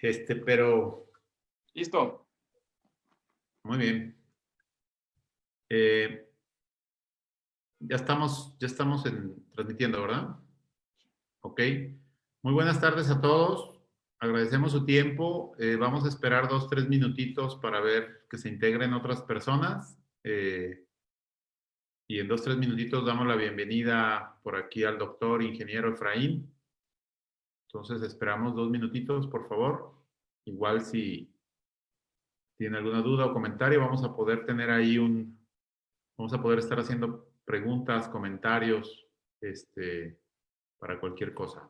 Pero Listo. muy bien. Ya estamos transmitiendo, ¿verdad? Ok. Muy buenas tardes a todos. Agradecemos su tiempo. Vamos a esperar 2, 3 minutitos para ver que se integren otras personas. Y en 2, 3 minutitos damos la bienvenida por aquí al doctor ingeniero Efraín. Entonces esperamos 2 minutitos, por favor. Igual si tiene alguna duda o comentario, vamos a poder tener ahí vamos a poder estar haciendo preguntas, comentarios, para cualquier cosa.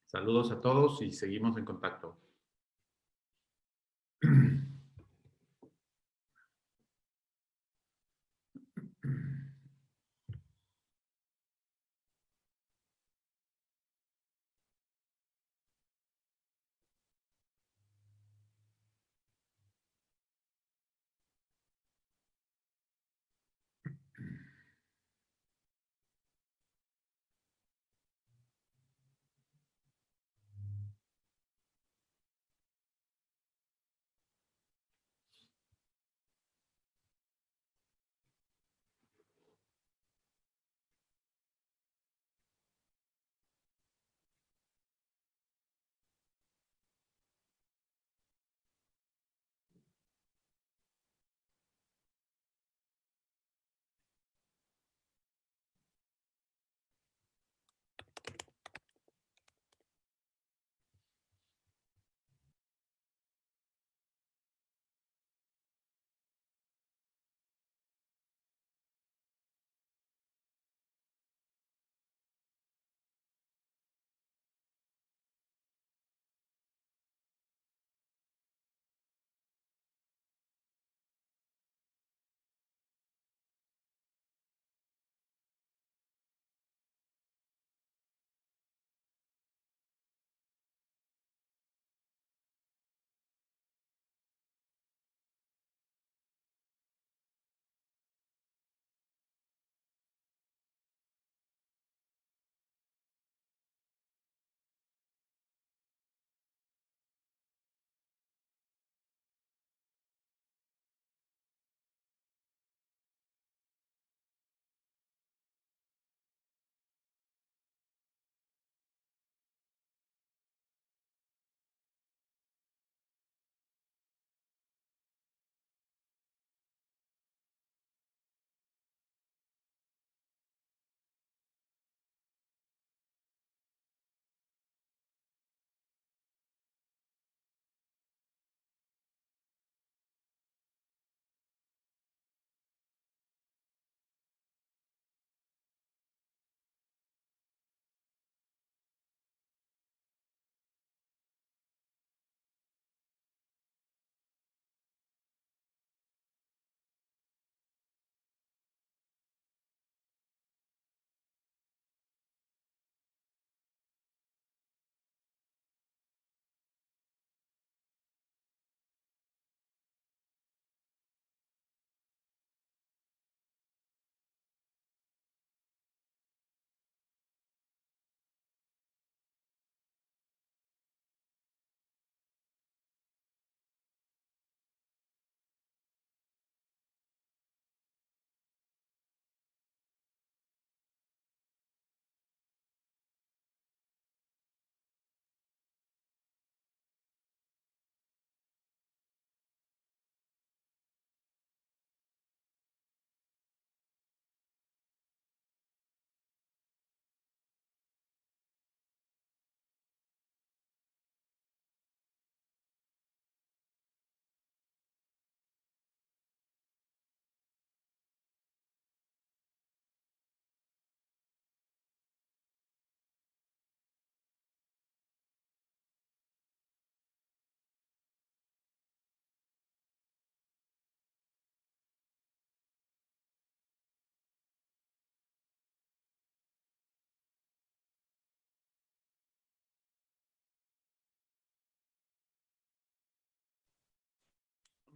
Saludos a todos y seguimos en contacto.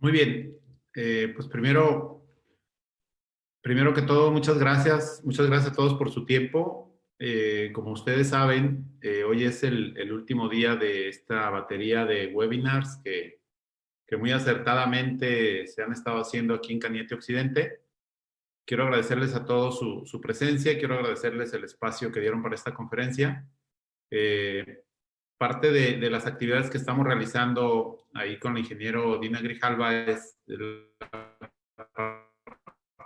Muy bien. Pues primero que todo, muchas gracias. Muchas gracias a todos por su tiempo. Como ustedes saben, hoy es el último día de esta batería de webinars que muy acertadamente se han estado haciendo aquí en Cañete Occidente. Quiero agradecerles a todos su presencia, quiero agradecerles el espacio que dieron para esta conferencia. Parte de las actividades que estamos realizando ahí con el ingeniero Dina Grijalva es la parte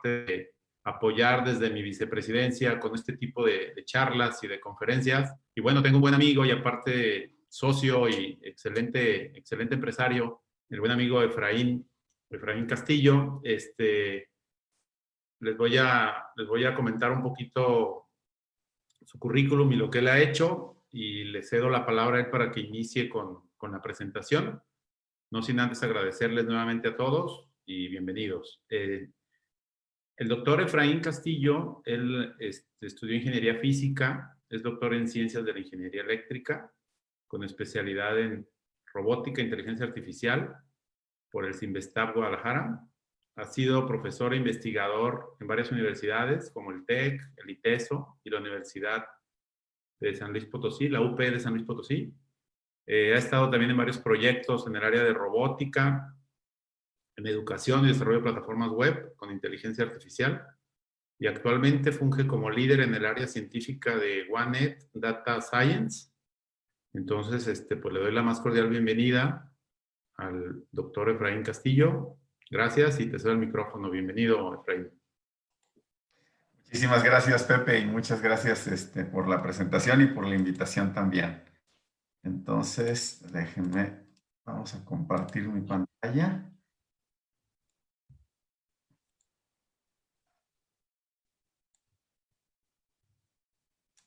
de apoyar desde mi vicepresidencia con este tipo de charlas y de conferencias. Y bueno, tengo un buen amigo y aparte socio y excelente empresario, el buen amigo Efraín Castillo. Les voy a comentar un poquito su currículum y lo que él ha hecho y le cedo la palabra a él para que inicie con la presentación. No sin antes agradecerles nuevamente a todos y bienvenidos. El doctor Efraín Castillo, él estudió ingeniería física, es doctor en ciencias de la ingeniería eléctrica, con especialidad en robótica e inteligencia artificial por el CIMBESTAB Guadalajara. Ha sido profesor e investigador en varias universidades, como el TEC, el ITESO y la Universidad de San Luis Potosí, la UP de San Luis Potosí. Ha estado también en varios proyectos en el área de robótica, en educación y desarrollo de plataformas web con inteligencia artificial. Y actualmente funge como líder en el área científica de OneNet Data Science. Entonces, pues le doy la más cordial bienvenida al doctor Efraín Castillo. Gracias y te cedo el micrófono. Bienvenido, Efraín. Muchísimas gracias, Pepe, y muchas gracias por la presentación y por la invitación también. Entonces, déjenme, vamos a compartir mi pantalla.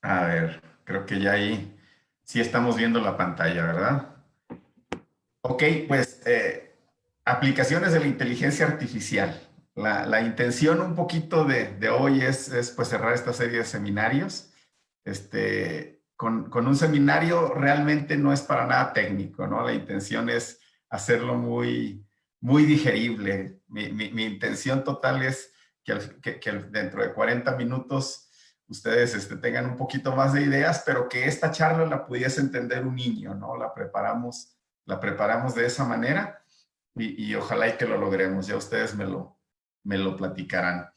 A ver, creo que ya ahí sí estamos viendo la pantalla, ¿verdad? Ok, pues aplicaciones de la inteligencia artificial. La intención un poquito de hoy es pues cerrar esta serie de seminarios. Con un seminario realmente no es para nada técnico, ¿no? La intención es hacerlo muy digerible. Mi intención total es que dentro de 40 minutos ustedes tengan un poquito más de ideas, pero que esta charla la pudiese entender un niño, ¿no? La preparamos de esa manera y ojalá y que lo logremos. Ya ustedes me lo platicarán.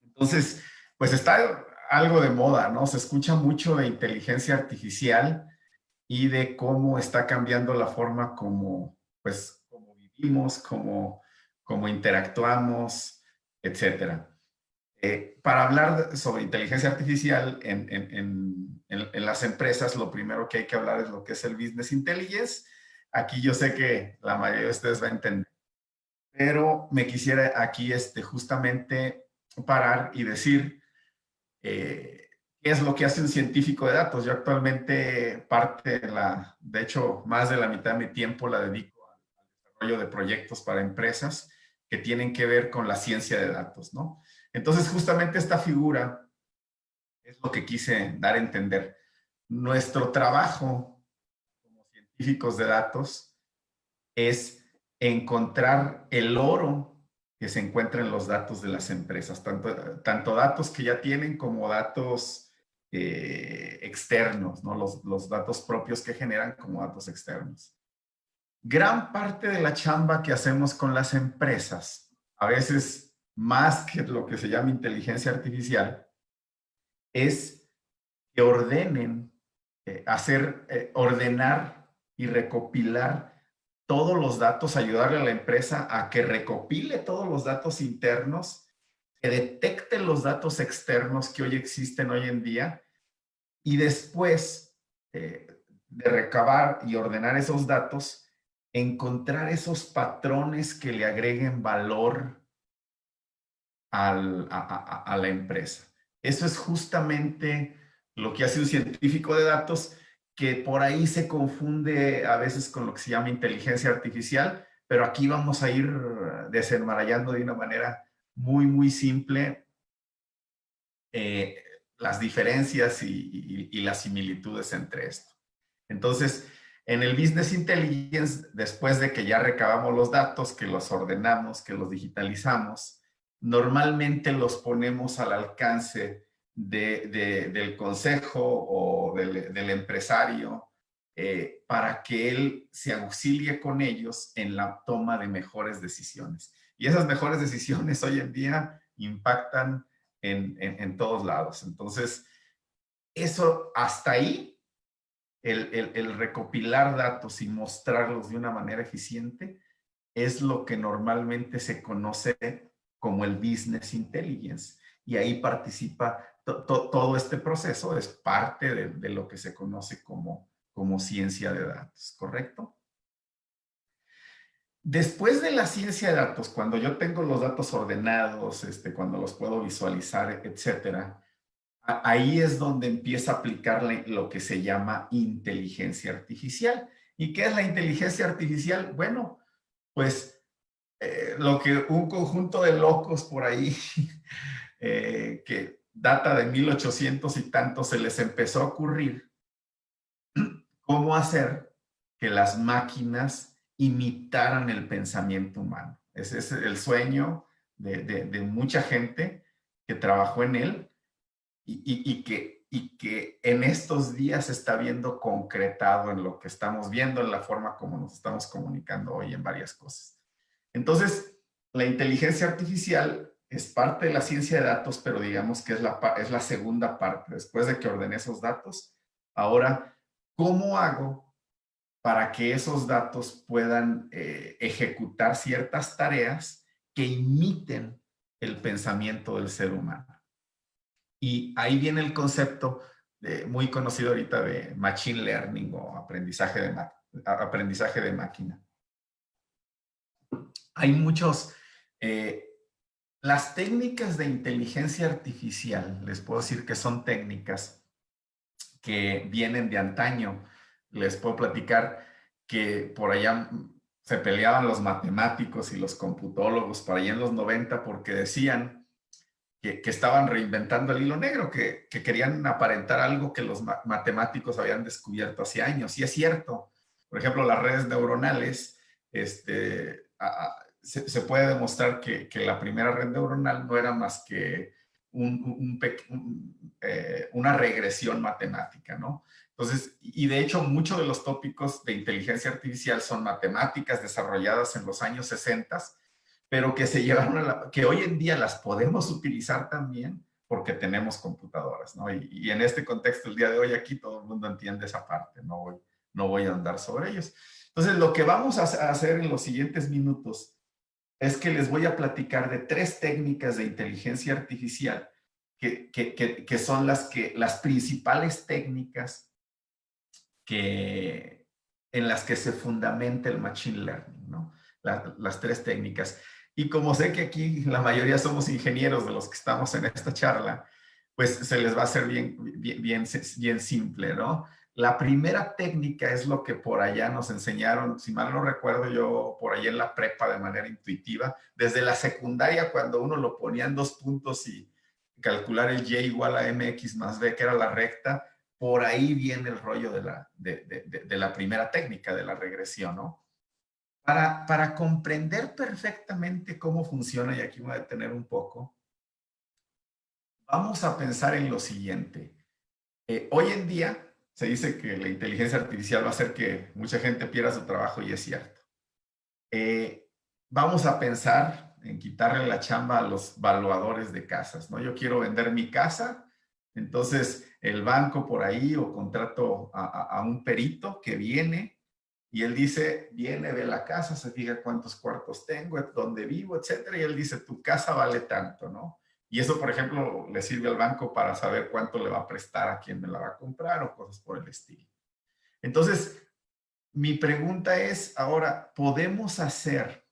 Entonces, pues está algo de moda, ¿no? Se escucha mucho de inteligencia artificial y de cómo está cambiando la forma como, pues, como vivimos, cómo interactuamos, etcétera. Para hablar sobre inteligencia artificial en las empresas, lo primero que hay que hablar es lo que es el business intelligence. Aquí yo sé que la mayoría de ustedes va a entender, pero me quisiera aquí justamente parar y decir qué es lo que hace un científico de datos. Yo actualmente de hecho, más de la mitad de mi tiempo la dedico al desarrollo de proyectos para empresas que tienen que ver con la ciencia de datos, ¿no? Entonces, justamente esta figura es lo que quise dar a entender. Nuestro trabajo como científicos de datos es encontrar el oro que se encuentra en los datos de las empresas, tanto datos que ya tienen como datos externos, ¿no? Los datos propios que generan como datos externos. Gran parte de la chamba que hacemos con las empresas, a veces más que lo que se llama inteligencia artificial, es que ordenen, ordenar y recopilar todos los datos, ayudarle a la empresa a que recopile todos los datos internos, que detecte los datos externos que hoy existen hoy en día y después de recabar y ordenar esos datos, encontrar esos patrones que le agreguen valor a la empresa. Eso es justamente lo que hace un científico de datos, que por ahí se confunde a veces con lo que se llama inteligencia artificial, pero aquí vamos a ir desenmarañando de una manera muy simple las diferencias y las similitudes entre esto. Entonces, en el Business Intelligence, después de que ya recabamos los datos, que los ordenamos, que los digitalizamos, normalmente los ponemos al alcance del consejo o del empresario para que él se auxilie con ellos en la toma de mejores decisiones. Y esas mejores decisiones hoy en día impactan en todos lados. Entonces, eso hasta ahí, el recopilar datos y mostrarlos de una manera eficiente es lo que normalmente se conoce como el business intelligence. Y ahí participa todo este proceso, es parte de lo que se conoce como ciencia de datos, ¿correcto? Después de la ciencia de datos, cuando yo tengo los datos ordenados, cuando los puedo visualizar, etcétera, ahí es donde empieza a aplicarle lo que se llama inteligencia artificial. ¿Y qué es la inteligencia artificial? Bueno, pues lo que un conjunto de locos por ahí, que data de 1800 y tantos, se les empezó a ocurrir cómo hacer que las máquinas imitaran el pensamiento humano. Ese es el sueño de mucha gente que trabajó en él y que en estos días se está viendo concretado en lo que estamos viendo, en la forma como nos estamos comunicando hoy en varias cosas. Entonces, la inteligencia artificial es parte de la ciencia de datos, pero digamos que es la segunda parte. Después de que ordené esos datos, ahora, ¿cómo hago para que esos datos puedan ejecutar ciertas tareas que imiten el pensamiento del ser humano? Y ahí viene el concepto muy conocido ahorita de machine learning o aprendizaje de máquina. Hay muchos, las técnicas de inteligencia artificial, les puedo decir que son técnicas que vienen de antaño. Les puedo platicar que por allá se peleaban los matemáticos y los computólogos por allá en los 90 porque decían que estaban reinventando el hilo negro, que querían aparentar algo que los matemáticos habían descubierto hace años. Y es cierto. Por ejemplo, las redes neuronales, se puede demostrar que la primera red neuronal no era más que una regresión matemática, ¿no? Entonces, y de hecho, muchos de los tópicos de inteligencia artificial son matemáticas desarrolladas en los años 60, pero que se llevaron que hoy en día las podemos utilizar también porque tenemos computadoras, ¿no? Y en este contexto, el día de hoy aquí todo el mundo entiende esa parte, no voy a andar sobre ellos. Entonces, lo que vamos a hacer en los siguientes minutos es que les voy a platicar de 3 técnicas de inteligencia artificial que son las principales técnicas en las que se fundamenta el machine learning, ¿no? Las 3 técnicas. Y como sé que aquí la mayoría somos ingenieros de los que estamos en esta charla, pues se les va a hacer bien simple, ¿no? La primera técnica es lo que por allá nos enseñaron, si mal no recuerdo yo, por allá en la prepa de manera intuitiva, desde la secundaria cuando uno lo ponía en 2 puntos y calcular el y igual a mx más b, que era la recta, por ahí viene el rollo de la primera técnica, de la regresión, ¿no? Para comprender perfectamente cómo funciona, y aquí voy a detener un poco, vamos a pensar en lo siguiente. Hoy en día se dice que la inteligencia artificial va a hacer que mucha gente pierda su trabajo y es cierto. Vamos a pensar en quitarle la chamba a los valuadores de casas, ¿no? Yo quiero vender mi casa, entonces el banco por ahí o contrato a un perito que viene y él dice, viene, ve la casa, se fija cuántos cuartos tengo, dónde vivo, etcétera, y él dice, tu casa vale tanto, ¿no? Y eso, por ejemplo, le sirve al banco para saber cuánto le va a prestar a quien me la va a comprar o cosas por el estilo. Entonces, mi pregunta es, ahora, ¿podemos hacer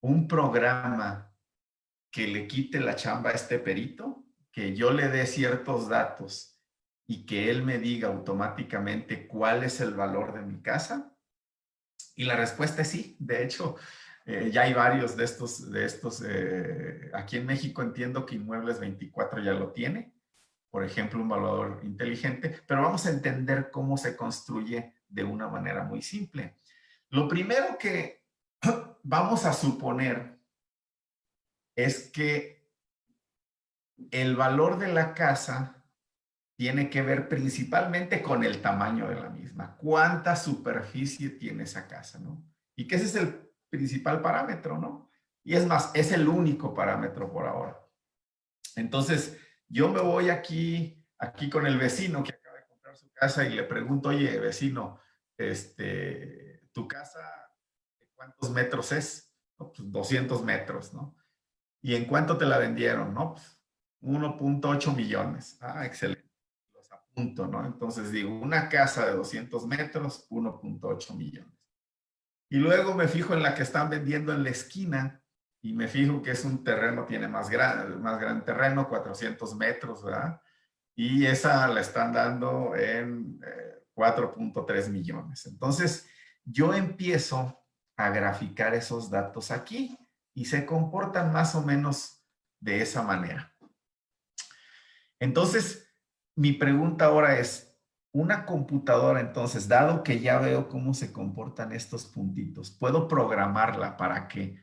un programa que le quite la chamba a este perito? Que yo le dé ciertos datos y que él me diga automáticamente cuál es el valor de mi casa. Y la respuesta es sí. De hecho, ya hay varios de estos. Aquí en México entiendo que Inmuebles 24 ya lo tiene, por ejemplo, un valuador inteligente, pero vamos a entender cómo se construye de una manera muy simple. Lo primero que vamos a suponer es que el valor de la casa tiene que ver principalmente con el tamaño de la misma. ¿Cuánta superficie tiene esa casa, no? Y que ese es el principal parámetro, ¿no? Y es más, es el único parámetro por ahora. Entonces, yo me voy aquí con el vecino que acaba de comprar su casa y le pregunto, oye, vecino, ¿tu casa de cuántos metros es? No, pues 200 metros, ¿no? ¿Y en cuánto te la vendieron? No, pues 1.8 millones. Ah, excelente. Los apunto, ¿no? Entonces digo, una casa de 200 metros, 1.8 millones. Y luego me fijo en la que están vendiendo en la esquina y me fijo que es un terreno, tiene más gran terreno, 400 metros, ¿verdad? Y esa la están dando en 4.3 millones. Entonces, yo empiezo a graficar esos datos aquí y se comportan más o menos de esa manera. Entonces, mi pregunta ahora es, una computadora, entonces, dado que ya veo cómo se comportan estos puntitos, ¿puedo programarla para que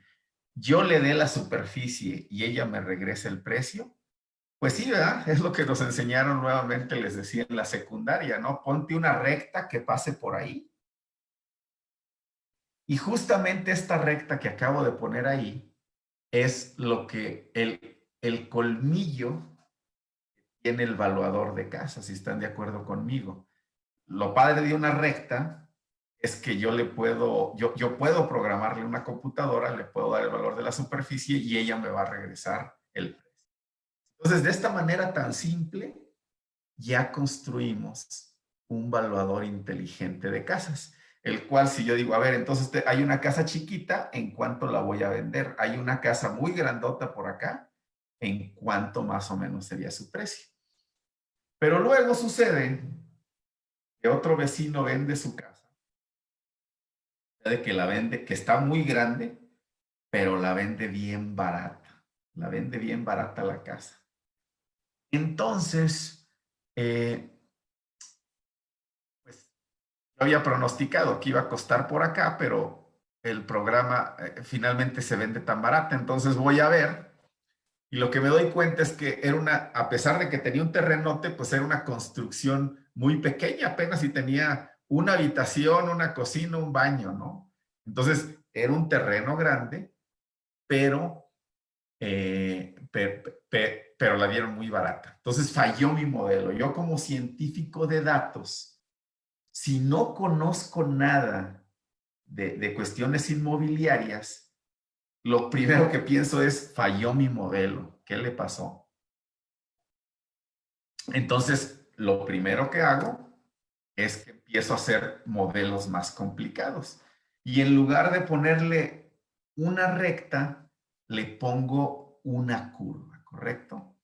yo le dé la superficie y ella me regrese el precio? Pues sí, ¿verdad? Es lo que nos enseñaron nuevamente, les decía en la secundaria, ¿no? Ponte una recta que pase por ahí. Y justamente esta recta que acabo de poner ahí es lo que el colmillo tiene el evaluador de casa, si están de acuerdo conmigo. Lo padre de una recta es que yo puedo programarle una computadora, le puedo dar el valor de la superficie y ella me va a regresar el precio. Entonces, de esta manera tan simple, ya construimos un valuador inteligente de casas, el cual si yo digo, a ver, entonces hay una casa chiquita, ¿en cuánto la voy a vender? Hay una casa muy grandota por acá, ¿en cuánto más o menos sería su precio? Pero luego sucede que otro vecino vende su casa, de que la vende, que está muy grande, pero la vende bien barata. La vende bien barata la casa. Entonces, pues yo había pronosticado que iba a costar por acá, pero el programa finalmente se vende tan barata. Entonces voy a ver y lo que me doy cuenta es que era a pesar de que tenía un terrenote, pues era una construcción muy pequeña, apenas si tenía una habitación, una cocina, un baño, ¿no? Entonces era un terreno grande, pero, pero la dieron muy barata. Entonces falló mi modelo. Yo como científico de datos, si no conozco nada de cuestiones inmobiliarias, lo primero que pienso es, falló mi modelo. ¿Qué le pasó? Entonces, lo primero que hago es que empiezo a hacer modelos más complicados. Y en lugar de ponerle una recta, le pongo una curva, ¿correcto?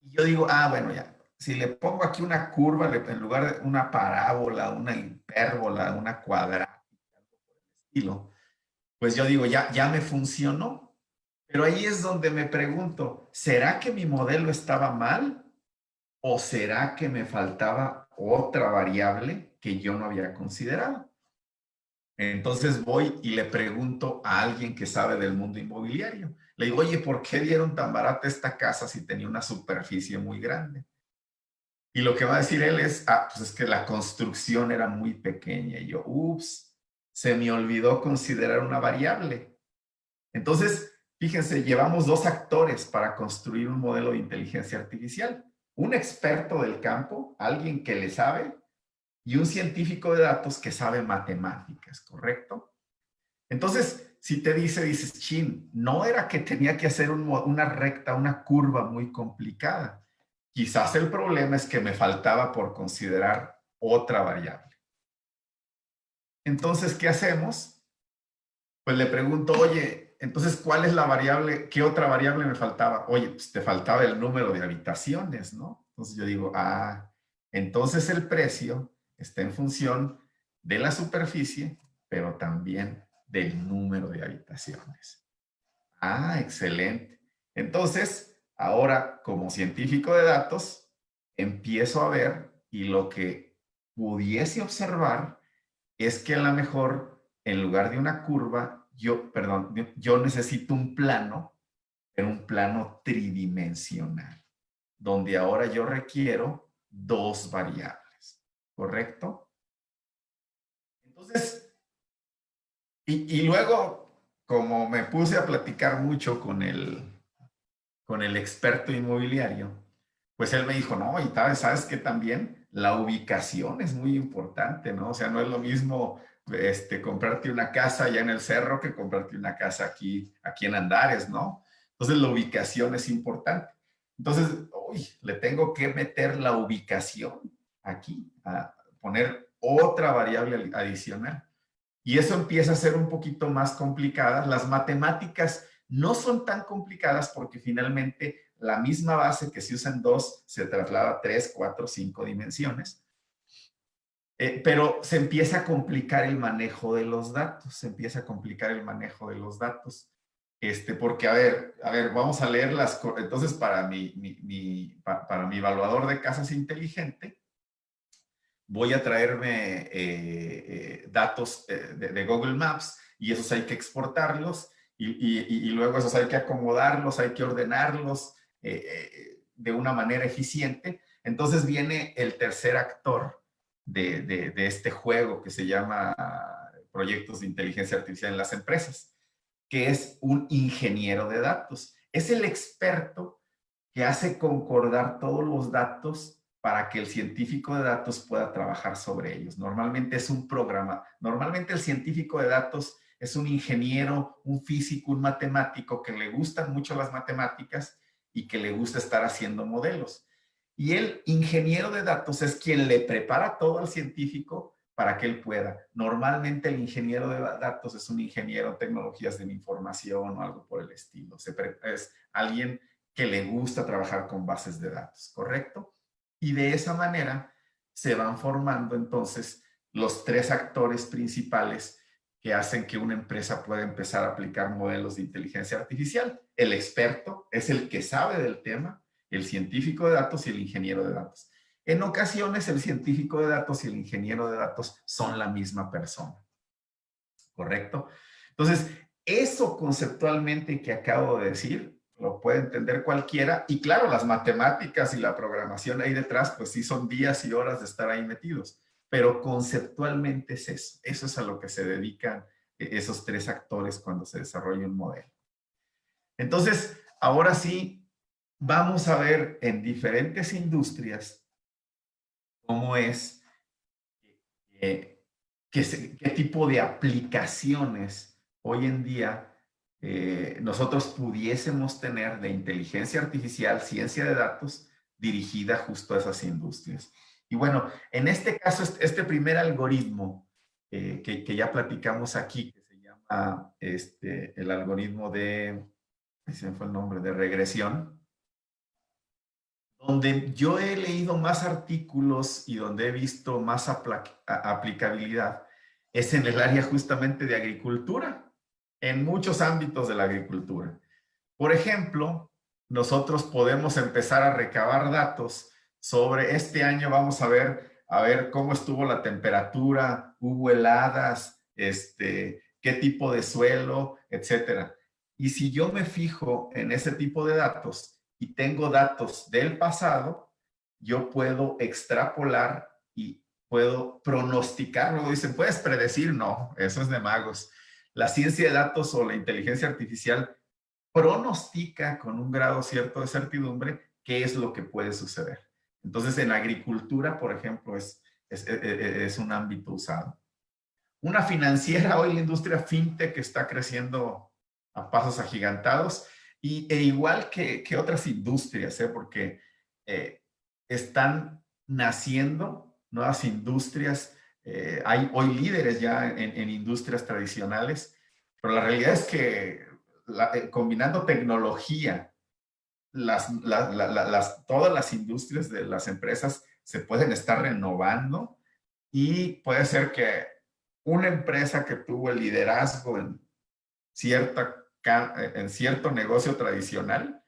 Y yo digo, bueno, ya, si le pongo aquí una curva, en lugar de una parábola, una hipérbola, una cuadrática, estilo, pues yo digo, ya me funcionó. Pero ahí es donde me pregunto, ¿será que mi modelo estaba mal? ¿O será que me faltaba otra variable que yo no había considerado? Entonces voy y le pregunto a alguien que sabe del mundo inmobiliario. Le digo, oye, ¿por qué dieron tan barata esta casa si tenía una superficie muy grande? Y lo que va a decir él es, pues es que la construcción era muy pequeña. Y yo, ups, se me olvidó considerar una variable. Entonces, fíjense, llevamos dos actores para construir un modelo de inteligencia artificial. Un experto del campo, alguien que le sabe, y un científico de datos que sabe matemáticas, ¿correcto? Entonces, si te dices, chin, no era que tenía que hacer una recta, una curva muy complicada. Quizás el problema es que me faltaba por considerar otra variable. Entonces, ¿qué hacemos? Pues le pregunto, oye, entonces, ¿cuál es la variable? ¿Qué otra variable me faltaba? Oye, pues te faltaba el número de habitaciones, ¿no? Entonces yo digo, entonces el precio está en función de la superficie, pero también del número de habitaciones. Excelente. Entonces, ahora como científico de datos, empiezo a ver y lo que pudiese observar es que a lo mejor en lugar de una curva, yo necesito un plano, en un plano tridimensional, donde ahora yo requiero dos variables, ¿correcto? Entonces, y luego, como me puse a platicar mucho con el experto inmobiliario, pues él me dijo, no, y sabes que también la ubicación es muy importante, ¿no? O sea, no es lo mismo comprarte una casa allá en el cerro que comprarte una casa aquí en Andares, ¿no? Entonces la ubicación es importante. Entonces, uy, le tengo que meter la ubicación aquí, a poner otra variable adicional. Y eso empieza a ser un poquito más complicada. Las matemáticas no son tan complicadas porque finalmente la misma base que se usa en 2 se traslada a 3, 4, 5 dimensiones. Pero se empieza a complicar el manejo de los datos, se empieza a complicar el manejo de los datos. Porque, a ver, vamos a leer las... Entonces, para para mi evaluador de casas inteligente, voy a traerme datos de Google Maps y esos hay que exportarlos y luego esos hay que acomodarlos, hay que ordenarlos de una manera eficiente. Entonces viene el tercer actor de este juego que se llama proyectos de inteligencia artificial en las empresas, que es un ingeniero de datos. Es el experto que hace concordar todos los datos para que el científico de datos pueda trabajar sobre ellos. Normalmente es un programa. Normalmente el científico de datos es un ingeniero, un físico, un matemático que le gustan mucho las matemáticas y que le gusta estar haciendo modelos. Y el ingeniero de datos es quien le prepara todo al científico para que él pueda. Normalmente el ingeniero de datos es un ingeniero en tecnologías de la información o algo por el estilo. Es alguien que le gusta trabajar con bases de datos, ¿correcto? Y de esa manera se van formando entonces los tres actores principales que hacen que una empresa pueda empezar a aplicar modelos de inteligencia artificial. El experto es el que sabe del tema, el científico de datos y el ingeniero de datos. En ocasiones el científico de datos y el ingeniero de datos son la misma persona, ¿correcto? Entonces, eso conceptualmente que acabo de decir, lo puede entender cualquiera. Y claro, las matemáticas y la programación ahí detrás, pues sí son días y horas de estar ahí metidos. Pero conceptualmente es eso. Eso es a lo que se dedican esos tres actores cuando se desarrolla un modelo. Entonces, ahora sí, vamos a ver en diferentes industrias cómo es, qué tipo de aplicaciones hoy en día nosotros pudiésemos tener de inteligencia artificial, ciencia de datos, dirigida justo a esas industrias. Y bueno, en este caso, este primer algoritmo que ya platicamos aquí, que se llama el algoritmo ese fue el nombre, de regresión, donde yo he leído más artículos y donde he visto más aplicabilidad es en el área justamente de agricultura, en muchos ámbitos de la agricultura. Por ejemplo, nosotros podemos empezar a recabar datos sobre este año, vamos a ver cómo estuvo la temperatura, hubo heladas, qué tipo de suelo, etcétera. Y si yo me fijo en ese tipo de datos y tengo datos del pasado, yo puedo extrapolar y puedo pronosticar. Luego dicen, ¿puedes predecir? No, eso es de magos. La ciencia de datos o la inteligencia artificial pronostica con un grado cierto de certidumbre qué es lo que puede suceder. Entonces, en agricultura, por ejemplo, es un ámbito usado. Una financiera, hoy la industria fintech está creciendo a pasos agigantados e igual que otras industrias, porque están naciendo nuevas industrias. Hay hoy líderes ya en industrias tradicionales, pero la realidad es que combinando tecnología, todas las industrias de las empresas se pueden estar renovando y puede ser que una empresa que tuvo el liderazgo en cierto negocio tradicional,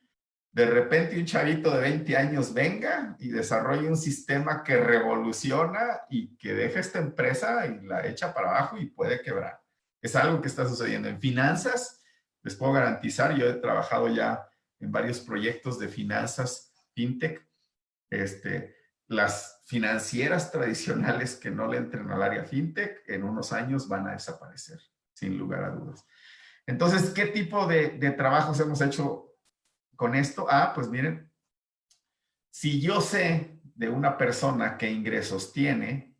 de repente un chavito de 20 años venga y desarrolle un sistema que revoluciona y que deja esta empresa y la echa para abajo y puede quebrar. Es algo que está sucediendo en finanzas. Les puedo garantizar, yo he trabajado ya en varios proyectos de finanzas fintech. Las financieras tradicionales que no le entren al área fintech en unos años van a desaparecer, sin lugar a dudas. Entonces, ¿qué tipo de trabajos hemos hecho con esto? Pues miren, si yo sé de una persona qué ingresos tiene,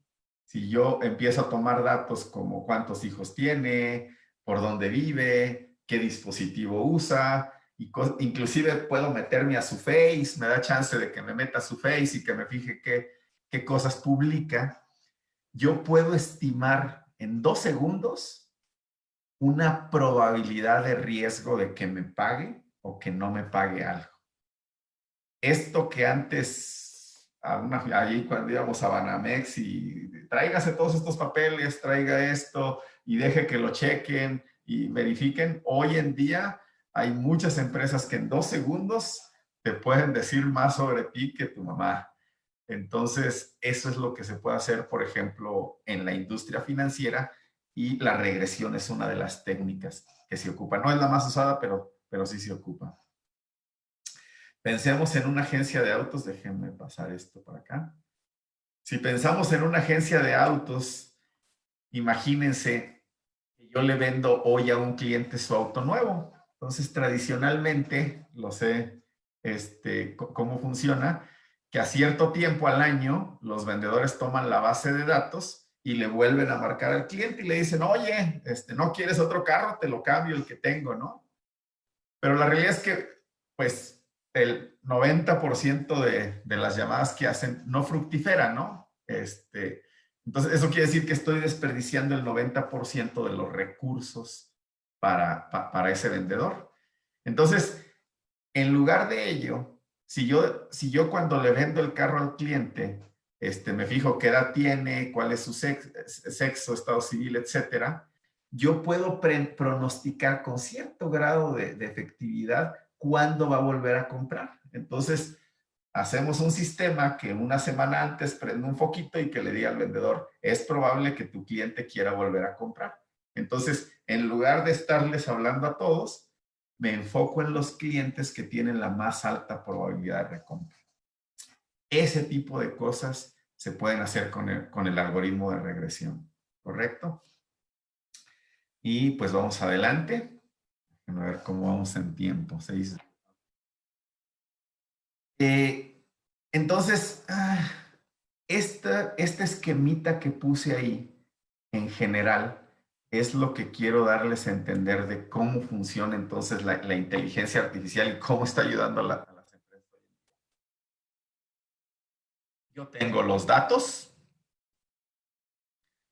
si yo empiezo a tomar datos como cuántos hijos tiene, por dónde vive, qué dispositivo usa, inclusive puedo meterme a su Face, me da chance de que me meta a su Face y que me fije qué cosas publica, yo puedo estimar en 2 segundos una probabilidad de riesgo de que me pague o que no me pague algo. Esto que antes, ahí cuando íbamos a Banamex y tráigase todos estos papeles, traiga esto y deje que lo chequen y verifiquen, hoy en día hay muchas empresas que en 2 segundos te pueden decir más sobre ti que tu mamá. Entonces, eso es lo que se puede hacer, por ejemplo, en la industria financiera, y la regresión es una de las técnicas que se ocupa. No es la más usada, pero sí se ocupa. Pensemos en una agencia de autos. Déjenme pasar esto para acá. Si pensamos en una agencia de autos, imagínense que yo le vendo hoy a un cliente su auto nuevo. Entonces, tradicionalmente, lo sé cómo funciona, que a cierto tiempo al año los vendedores toman la base de datos y le vuelven a marcar al cliente y le dicen, oye, ¿no quieres otro carro? Te lo cambio el que tengo, ¿no? Pero la realidad es que, pues, el 90% de las llamadas que hacen no fructiferan, ¿no? Entonces, eso quiere decir que estoy desperdiciando el 90% de los recursos para ese vendedor. Entonces, en lugar de ello, si yo cuando le vendo el carro al cliente, me fijo qué edad tiene, cuál es su sexo, estado civil, etcétera, yo puedo pronosticar con cierto grado de efectividad cuándo va a volver a comprar. Entonces, hacemos un sistema que una semana antes prende un foquito y que le diga al vendedor, es probable que tu cliente quiera volver a comprar. Entonces, en lugar de estarles hablando a todos, me enfoco en los clientes que tienen la más alta probabilidad de recompra. Ese tipo de cosas se pueden hacer con el algoritmo de regresión, ¿correcto? Y pues vamos adelante. A ver cómo vamos en tiempo. Entonces, este esquemita que puse ahí, en general, es lo que quiero darles a entender de cómo funciona entonces la inteligencia artificial y cómo está ayudando a las empresas. Yo tengo los datos,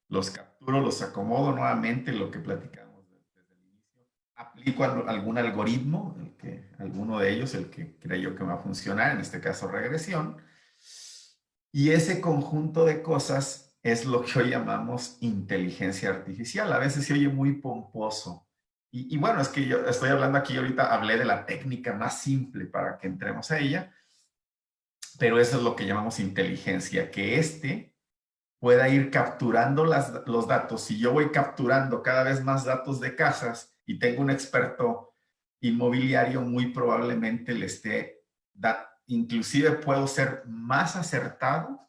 los capturo, los acomodo nuevamente, lo que platicamos desde el inicio. Aplico algún algoritmo, alguno de ellos, el que creo yo que va a funcionar, en este caso regresión. Y ese conjunto de cosas es lo que hoy llamamos inteligencia artificial. A veces se oye muy pomposo. Y bueno, es que yo estoy hablando aquí ahorita, hablé de la técnica más simple para que entremos a ella, pero eso es lo que llamamos inteligencia, que pueda ir capturando los datos. Si yo voy capturando cada vez más datos de casas y tengo un experto inmobiliario, muy probablemente le inclusive puedo ser más acertado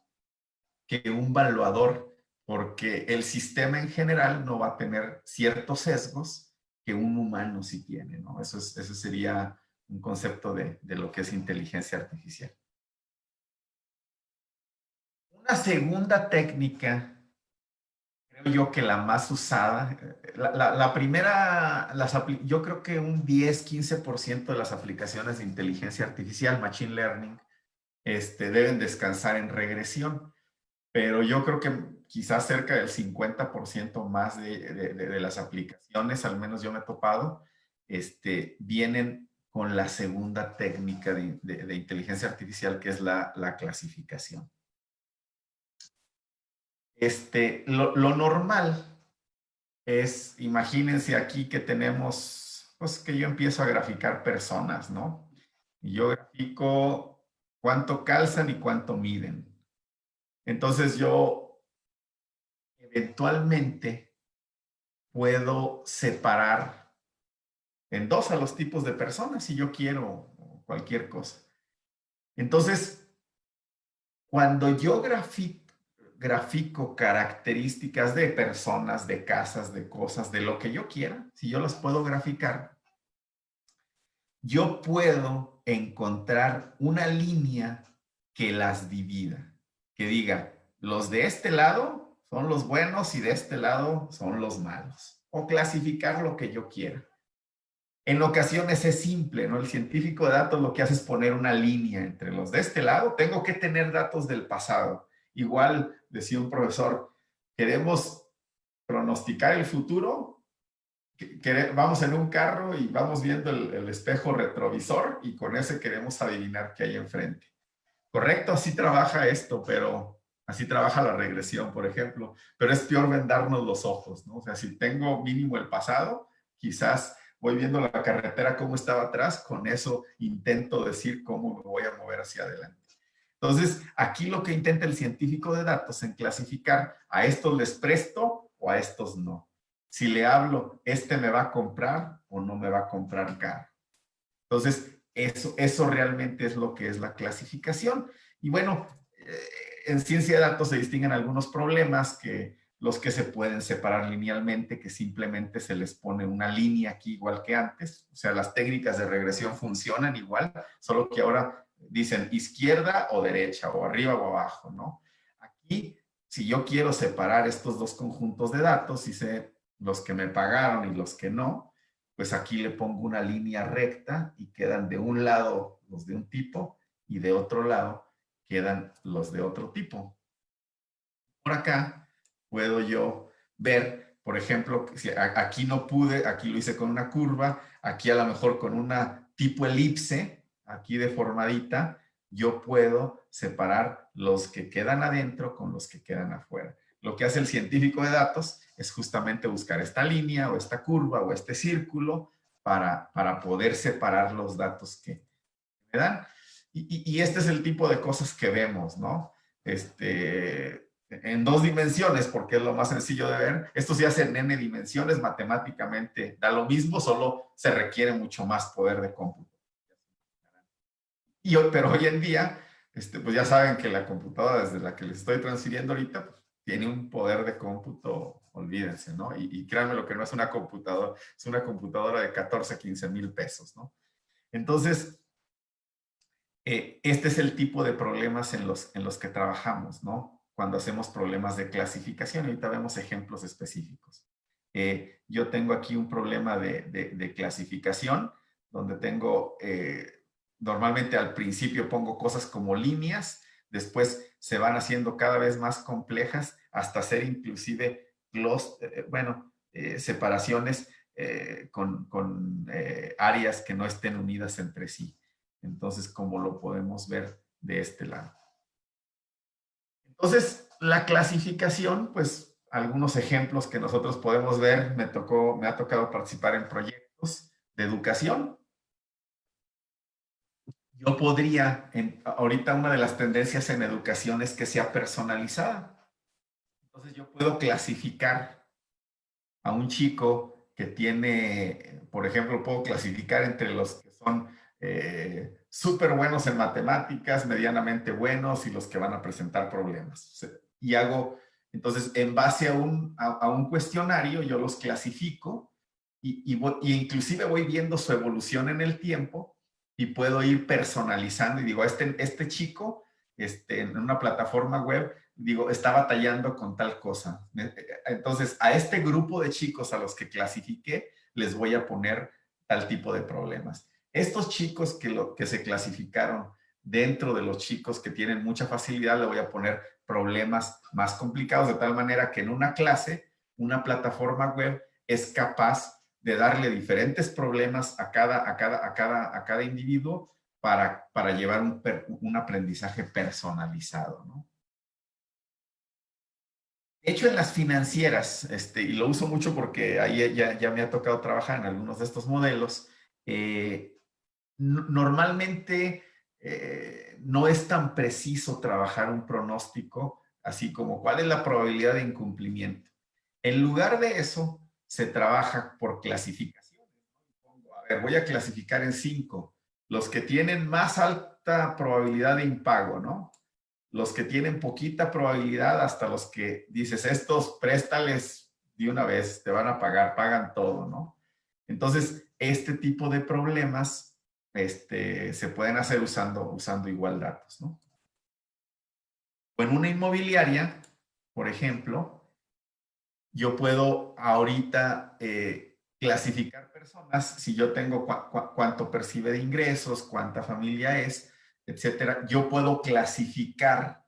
que un valuador, porque el sistema en general no va a tener ciertos sesgos que un humano sí tiene, ¿no? Eso sería un concepto de lo que es inteligencia artificial. Una segunda técnica, creo yo que la más usada, la primera, yo creo que un 10-15% de las aplicaciones de inteligencia artificial, machine learning, deben descansar en regresión, pero yo creo que quizás cerca del 50% más de las aplicaciones, al menos yo me he topado, vienen con la segunda técnica de inteligencia artificial, que es la clasificación. Lo normal es, imagínense aquí que tenemos, pues que yo empiezo a graficar personas, ¿no? Y yo grafico cuánto calzan y cuánto miden. Entonces yo eventualmente puedo separar en dos a los tipos de personas si yo quiero, cualquier cosa. Entonces, cuando yo grafico características de personas, de casas, de cosas, de lo que yo quiera, si yo las puedo graficar, yo puedo encontrar una línea que las divida, que diga, los de este lado son los buenos y de este lado son los malos, o clasificar lo que yo quiera. En ocasiones es simple, ¿no? El científico de datos lo que hace es poner una línea entre los de este lado. Tengo que tener datos del pasado. Igual, decía un profesor, queremos pronosticar el futuro, vamos en un carro y vamos viendo el espejo retrovisor y con ese queremos adivinar qué hay enfrente. Correcto, así trabaja esto, pero así trabaja la regresión, por ejemplo. Pero es peor vendarnos los ojos, ¿no? O sea, si tengo mínimo el pasado, quizás voy viendo la carretera cómo estaba atrás, con eso intento decir cómo me voy a mover hacia adelante. Entonces, aquí lo que intenta el científico de datos en clasificar, a estos les presto o a estos no. Si le hablo, este me va a comprar o no me va a comprar caro. Entonces, eso realmente es lo que es la clasificación. Y bueno, en ciencia de datos se distinguen algunos problemas que los que se pueden separar linealmente, que simplemente se les pone una línea aquí igual que antes. O sea, las técnicas de regresión funcionan igual, solo que ahora dicen izquierda o derecha, o arriba o abajo, ¿no? Aquí, si yo quiero separar estos dos conjuntos de datos, y sé los que me pagaron y los que no, pues aquí le pongo una línea recta y quedan de un lado los de un tipo y de otro lado quedan los de otro tipo. Por acá puedo yo ver, por ejemplo, si aquí no pude, aquí lo hice con una curva, aquí a lo mejor con una tipo elipse, aquí deformadita, yo puedo separar los que quedan adentro con los que quedan afuera. Lo que hace el científico de datos es justamente buscar esta línea o esta curva o este círculo para poder separar los datos que me dan. Y este es el tipo de cosas que vemos, ¿no? En dos dimensiones, porque es lo más sencillo de ver. Esto se hace en n dimensiones, matemáticamente da lo mismo, solo se requiere mucho más poder de cómputo. Pero hoy en día, pues ya saben que la computadora desde la que les estoy transfiriendo ahorita, pues, tiene un poder de cómputo, olvídense, ¿no? Y créanme lo que no es una computadora, es una computadora de 14, 15 mil pesos, ¿no? Entonces, este es el tipo de problemas en los que trabajamos, ¿no? Cuando hacemos problemas de clasificación. Ahorita vemos ejemplos específicos. Yo tengo aquí un problema de clasificación, donde tengo, normalmente al principio pongo cosas como líneas, después se van haciendo cada vez más complejas hasta ser inclusive, separaciones con áreas que no estén unidas entre sí. Entonces, como lo podemos ver de este lado. Entonces, la clasificación, pues, algunos ejemplos que nosotros podemos ver, me ha tocado participar en proyectos de educación. Yo podría, ahorita una de las tendencias en educación es que sea personalizada. Entonces, yo puedo clasificar a un chico que tiene, por ejemplo, puedo clasificar entre los que son súper buenos en matemáticas, medianamente buenos y los que van a presentar problemas. Y hago, entonces, en base a un cuestionario, yo los clasifico y inclusive voy viendo su evolución en el tiempo y puedo ir personalizando y digo, este chico en una plataforma web, digo, está batallando con tal cosa. Entonces, a este grupo de chicos a los que clasifiqué, les voy a poner tal tipo de problemas. Estos chicos que se clasificaron dentro de los chicos que tienen mucha facilidad, le voy a poner problemas más complicados, de tal manera que en una clase, una plataforma web es capaz de darle diferentes problemas a cada individuo para llevar un aprendizaje personalizado, ¿no? De hecho, en las financieras, y lo uso mucho porque ahí ya me ha tocado trabajar en algunos de estos modelos, normalmente no es tan preciso trabajar un pronóstico, así como cuál es la probabilidad de incumplimiento. En lugar de eso, se trabaja por clasificaciones. A ver, voy a clasificar en 5. los que tienen más alta probabilidad de impago, ¿no? Los que tienen poquita probabilidad hasta los que dices, estos préstales de una vez, te van a pagar, pagan todo, ¿no? Entonces, este tipo de problemas se pueden hacer usando igual datos, ¿no? O en una inmobiliaria, por ejemplo, yo puedo ahorita clasificar personas, si yo tengo cuánto percibe de ingresos, cuánta familia es, etcétera, yo puedo clasificar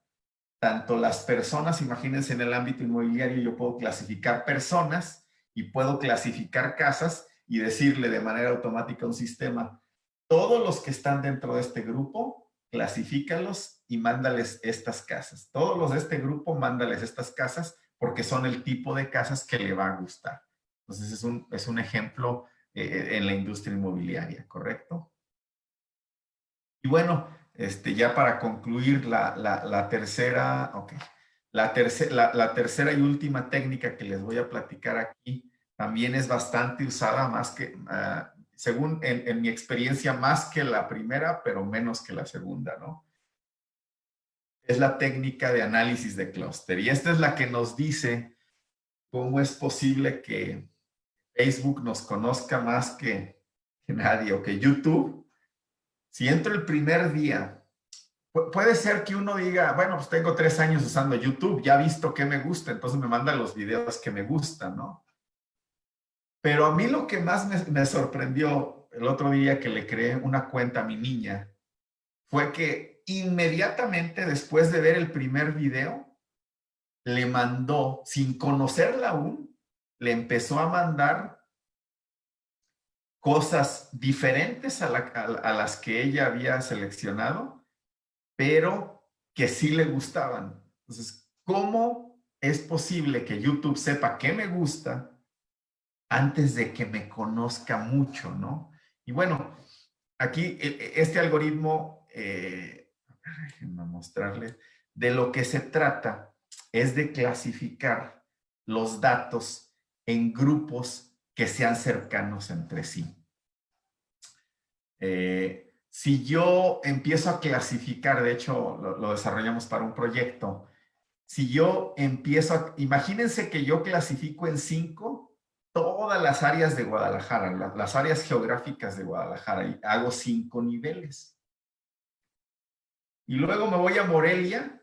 tanto las personas, imagínense en el ámbito inmobiliario, yo puedo clasificar personas y puedo clasificar casas y decirle de manera automática a un sistema, todos los que están dentro de este grupo, clasifícalos y mándales estas casas. Todos los de este grupo, mándales estas casas porque son el tipo de casas que le va a gustar. Entonces es un ejemplo en la industria inmobiliaria, ¿correcto? Y bueno, ya para concluir la tercera, ok. La tercera y última técnica que les voy a platicar aquí también es bastante usada, más que, según en mi experiencia, más que la primera, pero menos que la segunda, ¿no? Es la técnica de análisis de clúster. Y esta es la que nos dice cómo es posible que Facebook nos conozca más que nadie o que YouTube. Si entro el primer día, puede ser que uno diga, bueno, pues tengo 3 años usando YouTube, ya he visto qué me gusta, entonces me manda los videos que me gustan, ¿no? Pero a mí lo que más me sorprendió el otro día que le creé una cuenta a mi niña fue que inmediatamente después de ver el primer video, le mandó, sin conocerla aún, le empezó a mandar cosas diferentes a las que ella había seleccionado, pero que sí le gustaban. Entonces, ¿cómo es posible que YouTube sepa qué me gusta antes de que me conozca mucho, ¿no? Y bueno, aquí este algoritmo, déjenme mostrarles, de lo que se trata es de clasificar los datos en grupos que sean cercanos entre sí. Si yo empiezo a clasificar, de hecho lo desarrollamos para un proyecto, si yo empiezo a, imagínense que yo clasifico en 5 todas las áreas de Guadalajara, las áreas geográficas de Guadalajara, y hago 5 niveles. Y luego me voy a Morelia,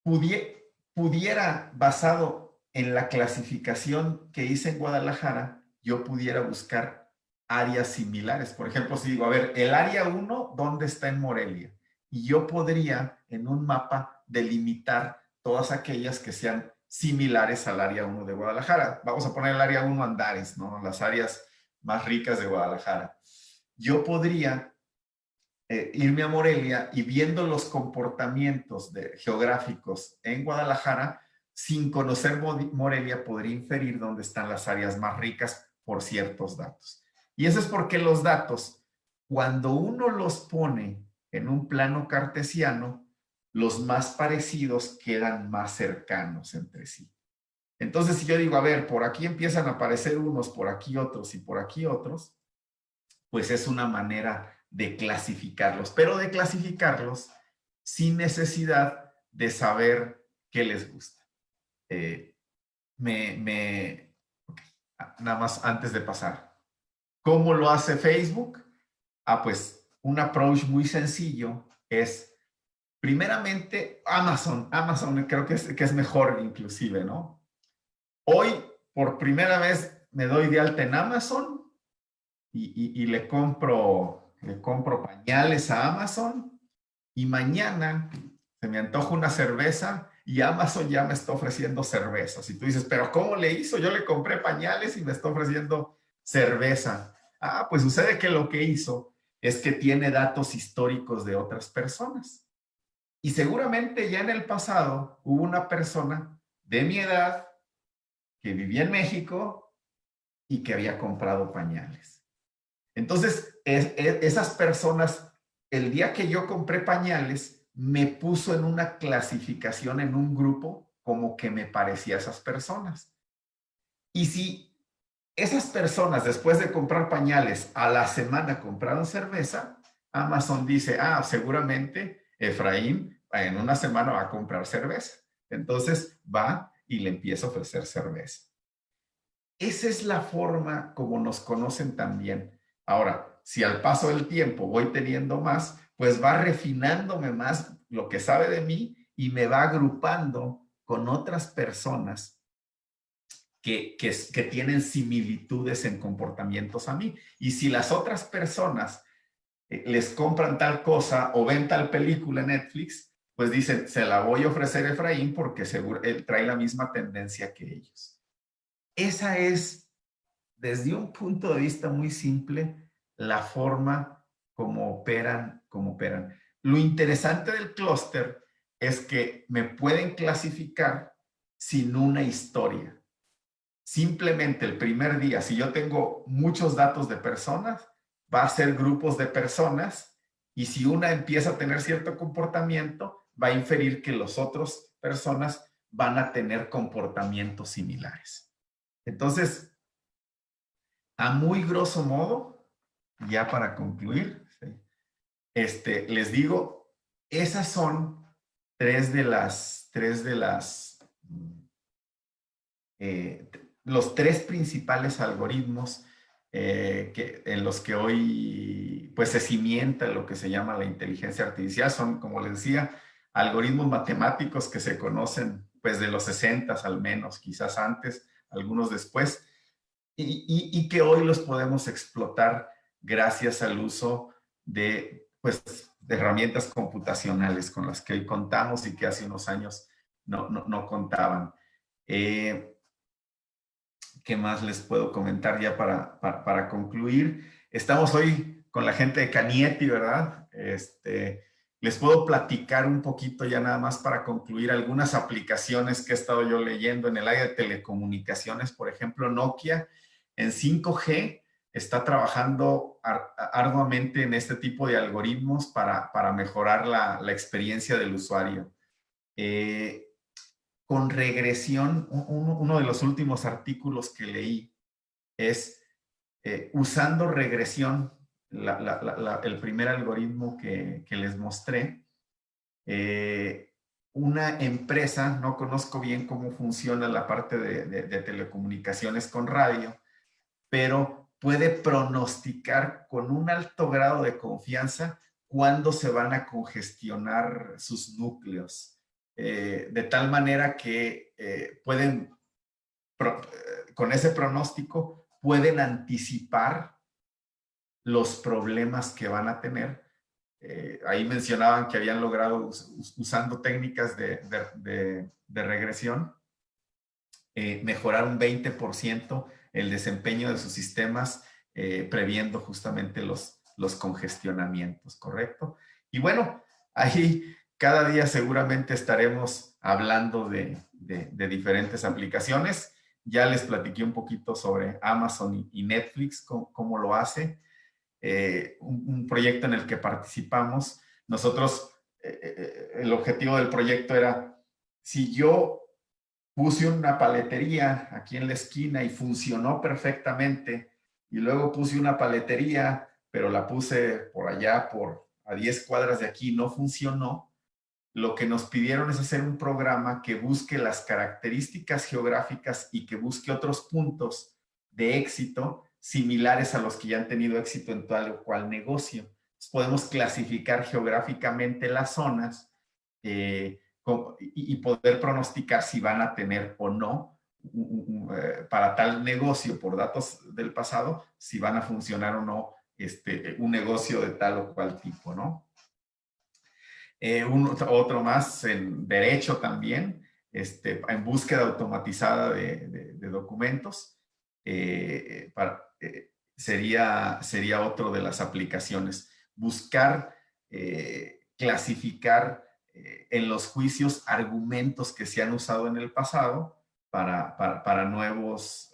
pudiera, basado en la clasificación que hice en Guadalajara, yo pudiera buscar áreas similares. Por ejemplo, si digo, a ver, el área 1, ¿dónde está en Morelia? Y yo podría en un mapa delimitar todas aquellas que sean similares al área 1 de Guadalajara. Vamos a poner el área 1 Andares, ¿no? Las áreas más ricas de Guadalajara. Yo podría irme a Morelia y viendo los comportamientos geográficos en Guadalajara, sin conocer Morelia, podría inferir dónde están las áreas más ricas por ciertos datos. Y eso es porque los datos, cuando uno los pone en un plano cartesiano, los más parecidos quedan más cercanos entre sí. Entonces, si yo digo, a ver, por aquí empiezan a aparecer unos, por aquí otros y por aquí otros, pues es una manera de clasificarlos, pero de clasificarlos sin necesidad de saber qué les gusta. Okay. Nada más antes de pasar. ¿Cómo lo hace Facebook? Pues un approach muy sencillo es, primeramente, Amazon creo que es mejor inclusive, ¿no? Hoy, por primera vez, me doy de alta en Amazon y le compro pañales a Amazon y mañana se me antoja una cerveza y Amazon ya me está ofreciendo cervezas. Y tú dices, pero ¿cómo le hizo? Yo le compré pañales y me está ofreciendo cerveza. Pues sucede que lo que hizo es que tiene datos históricos de otras personas. Y seguramente ya en el pasado hubo una persona de mi edad que vivía en México y que había comprado pañales. Entonces, esas personas, el día que yo compré pañales, me puso en una clasificación, en un grupo, como que me parecía a esas personas. Y si esas personas, después de comprar pañales, a la semana compraron cerveza, Amazon dice, ah, seguramente Efraín en una semana va a comprar cerveza. Entonces va y le empieza a ofrecer cerveza. Esa es la forma como nos conocen también. Ahora, si al paso del tiempo voy teniendo más, pues va refinándome más lo que sabe de mí y me va agrupando con otras personas que tienen similitudes en comportamientos a mí. Y si las otras personas les compran tal cosa o ven tal película en Netflix, pues dicen, se la voy a ofrecer a Efraín porque seguro él trae la misma tendencia que ellos. Esa es, desde un punto de vista muy simple, la forma como operan. Lo interesante del clúster es que me pueden clasificar sin una historia. Simplemente el primer día, si yo tengo muchos datos de personas, va a ser grupos de personas y si una empieza a tener cierto comportamiento, va a inferir que las otras personas van a tener comportamientos similares. Entonces, a muy grosso modo, ya para concluir, ¿sí? Les digo, esas son eh, los tres principales algoritmos en los que hoy pues se cimienta lo que se llama la inteligencia artificial. Son, como les decía, algoritmos matemáticos que se conocen pues de los 60 al menos, quizás antes, algunos después, y que hoy los podemos explotar gracias al uso pues, de herramientas computacionales con las que hoy contamos y que hace unos años no contaban. ¿Qué más les puedo comentar ya para concluir? Estamos hoy con la gente de Canieti, ¿verdad? Les puedo platicar un poquito ya nada más para concluir algunas aplicaciones que he estado yo leyendo en el área de telecomunicaciones. Por ejemplo, Nokia en 5G está trabajando arduamente en este tipo de algoritmos para mejorar la experiencia del usuario. Con regresión, uno de los últimos artículos que leí es usando regresión, el primer algoritmo que les mostré, una empresa, no conozco bien cómo funciona la parte de telecomunicaciones con radio, pero puede pronosticar con un alto grado de confianza cuándo se van a congestionar sus núcleos. De tal manera que con ese pronóstico, pueden anticipar los problemas que van a tener. Ahí mencionaban que habían logrado, usando técnicas de regresión, mejorar un 20% el desempeño de sus sistemas, previendo justamente los congestionamientos, ¿correcto? Y bueno, ahí cada día seguramente estaremos hablando de diferentes aplicaciones. Ya les platiqué un poquito sobre Amazon y Netflix, cómo lo hace. Un proyecto en el que participamos. Nosotros, el objetivo del proyecto era, si yo puse una paletería aquí en la esquina y funcionó perfectamente, y luego puse una paletería, pero la puse por allá, a 10 cuadras de aquí, no funcionó. Lo que nos pidieron es hacer un programa que busque las características geográficas y que busque otros puntos de éxito similares a los que ya han tenido éxito en tal o cual negocio. Entonces, podemos clasificar geográficamente las zonas y poder pronosticar si van a tener o no para tal negocio por datos del pasado, si van a funcionar o no un negocio de tal o cual tipo, ¿no? Otro más en derecho también, en búsqueda automatizada de documentos, sería otro de las aplicaciones. Buscar, clasificar en los juicios argumentos que se han usado en el pasado para nuevos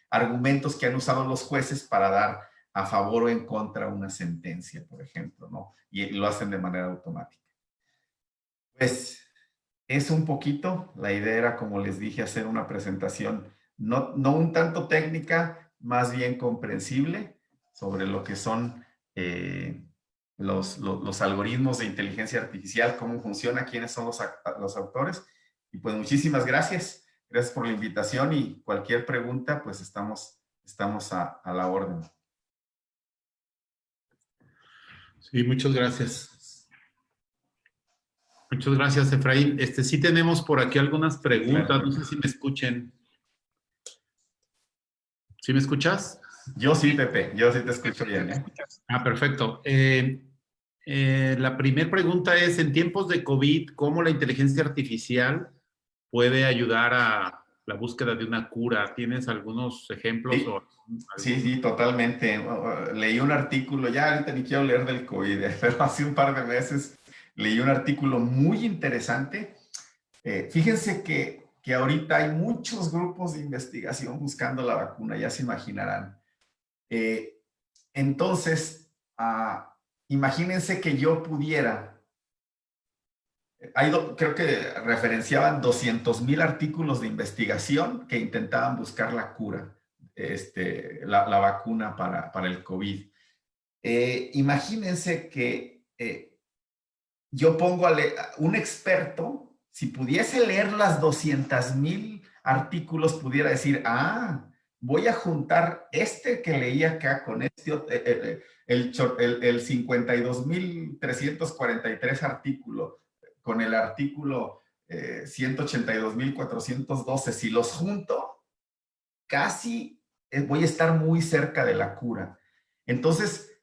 argumentos que han usado los jueces para dar a favor o en contra una sentencia, por ejemplo, ¿no? Y lo hacen de manera automática. Pues es un poquito, la idea era, como les dije, hacer una presentación no un tanto técnica, más bien comprensible sobre lo que son los algoritmos de inteligencia artificial, cómo funciona, quiénes son los autores. Y pues muchísimas gracias. Gracias por la invitación y cualquier pregunta, pues estamos a la orden. Sí, muchas gracias. Muchas gracias, Efraín. Sí tenemos por aquí algunas preguntas. No sé si me escuchen. ¿Sí me escuchas? Yo sí, Pepe. Yo sí te escucho bien, ¿eh? Ah, perfecto. La primera pregunta es, en tiempos de COVID, ¿cómo la inteligencia artificial puede ayudar a la búsqueda de una cura? ¿Tienes algunos ejemplos? Sí, sí, totalmente. Leí un artículo, ya ahorita ni quiero leer del COVID, pero hace un par de meses leí un artículo muy interesante. Fíjense que ahorita hay muchos grupos de investigación buscando la vacuna, ya se imaginarán. Eh, entonces, imagínense que yo pudiera, creo que referenciaban 200,000 artículos de investigación que intentaban buscar la cura, la vacuna para el COVID. Imagínense que yo pongo a un experto, si pudiese leer las 200,000 artículos, pudiera decir, voy a juntar este que leí acá con el 52,343 artículos, con el artículo 182,412. Si los junto, casi voy a estar muy cerca de la cura. Entonces,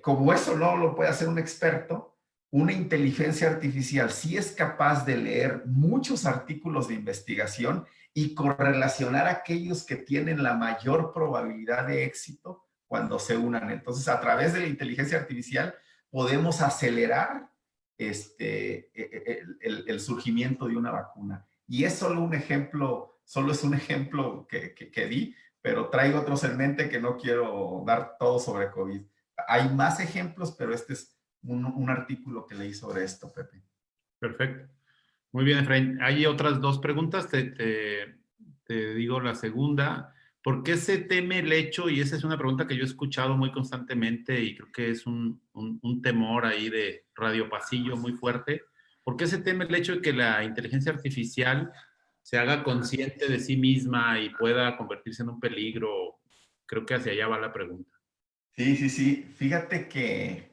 como eso no lo puede hacer un experto, una inteligencia artificial sí es capaz de leer muchos artículos de investigación y correlacionar aquellos que tienen la mayor probabilidad de éxito cuando se unan. Entonces, a través de la inteligencia artificial podemos acelerar el surgimiento de una vacuna. Y es solo un ejemplo, solo es un ejemplo que di, pero traigo otros en mente que no quiero dar todo sobre COVID. Hay más ejemplos, pero este es un artículo que leí sobre esto, Pepe. Perfecto. Muy bien, Efraín. Hay otras dos preguntas. Te digo la segunda. ¿Por qué se teme el hecho? Y esa es una pregunta que yo he escuchado muy constantemente y creo que es un temor ahí de radio pasillo muy fuerte. ¿Por qué se teme el hecho de que la inteligencia artificial se haga consciente de sí misma y pueda convertirse en un peligro? Creo que hacia allá va la pregunta. Sí, sí, sí. Fíjate que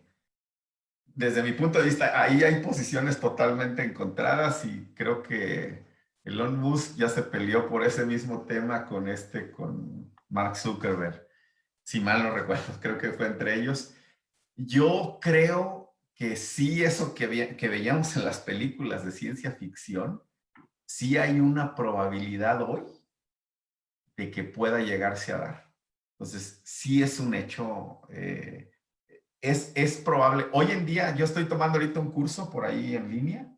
desde mi punto de vista, ahí hay posiciones totalmente encontradas y creo que Elon Musk ya se peleó por ese mismo tema con Mark Zuckerberg. Si mal no recuerdo, creo que fue entre ellos. Yo creo que sí, eso que veíamos en las películas de ciencia ficción, sí hay una probabilidad hoy de que pueda llegarse a dar. Entonces, sí es un hecho, es probable. Hoy en día, yo estoy tomando ahorita un curso por ahí en línea.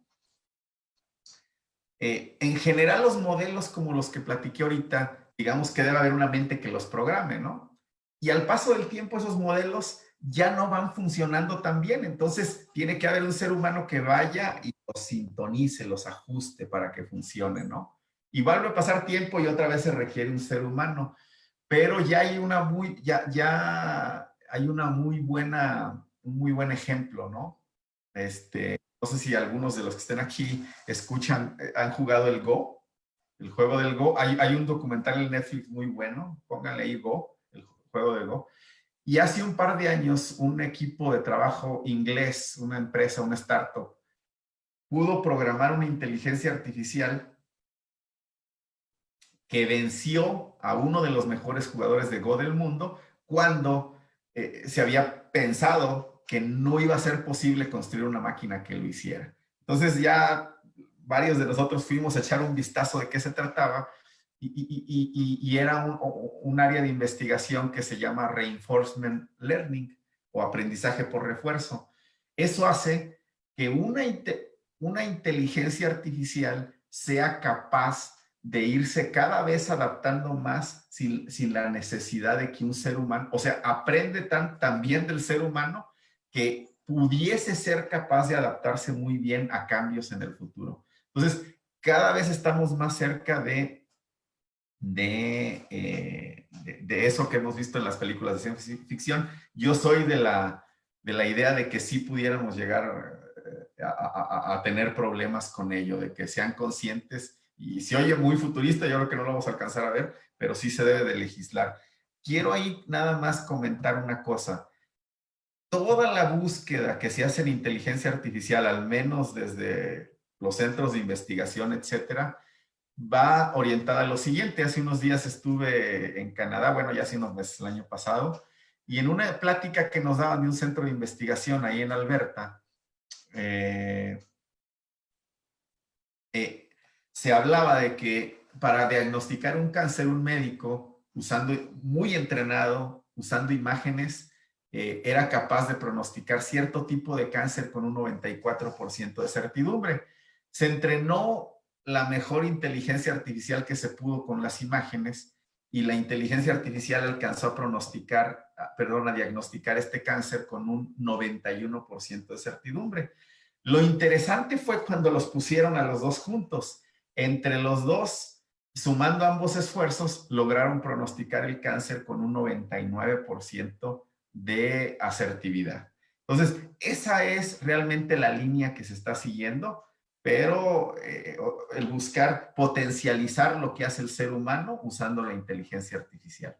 En general, los modelos como los que platiqué ahorita, digamos que debe haber una mente que los programe, ¿no? Y al paso del tiempo, esos modelos ya no van funcionando tan bien. Entonces, tiene que haber un ser humano que vaya y los sintonice, los ajuste para que funcionen, ¿no? Y vuelve a pasar tiempo y otra vez se requiere un ser humano. Pero ya hay ya hay un muy buen ejemplo, ¿no? No sé si algunos de los que estén aquí han jugado el Go, el juego del Go. Hay un documental en Netflix muy bueno, pónganle ahí Go, el juego del Go. Y hace un par de años, un equipo de trabajo inglés, una empresa, una startup, pudo programar una inteligencia artificial que venció a uno de los mejores jugadores de Go del mundo cuando se había pensado que no iba a ser posible construir una máquina que lo hiciera. Entonces ya varios de nosotros fuimos a echar un vistazo de qué se trataba y era un área de investigación que se llama Reinforcement Learning o aprendizaje por refuerzo. Eso hace que una inteligencia artificial sea capaz de irse cada vez adaptando más sin la necesidad de que un ser humano, o sea, aprende tan bien del ser humano que pudiese ser capaz de adaptarse muy bien a cambios en el futuro. Entonces, cada vez estamos más cerca de de eso que hemos visto en las películas de ciencia ficción. Yo soy de la idea de que sí pudiéramos llegar a tener problemas con ello, de que sean conscientes, y se oye muy futurista, yo creo que no lo vamos a alcanzar a ver, pero sí se debe de legislar. Quiero ahí nada más comentar una cosa. Toda la búsqueda que se hace en inteligencia artificial, al menos desde los centros de investigación, etcétera, va orientada a lo siguiente. Hace unos días estuve en Canadá, bueno, ya hace unos meses, el año pasado, y en una plática que nos daban de un centro de investigación ahí en Alberta, eh, se hablaba de que para diagnosticar un cáncer, un médico, muy entrenado, usando imágenes, era capaz de pronosticar cierto tipo de cáncer con un 94% de certidumbre. Se entrenó la mejor inteligencia artificial que se pudo con las imágenes, y la inteligencia artificial alcanzó a a diagnosticar este cáncer con un 91% de certidumbre. Lo interesante fue cuando los pusieron a los dos juntos. Entre los dos, sumando ambos esfuerzos, lograron pronosticar el cáncer con un 99% de asertividad. Entonces, esa es realmente la línea que se está siguiendo, pero el buscar potencializar lo que hace el ser humano usando la inteligencia artificial.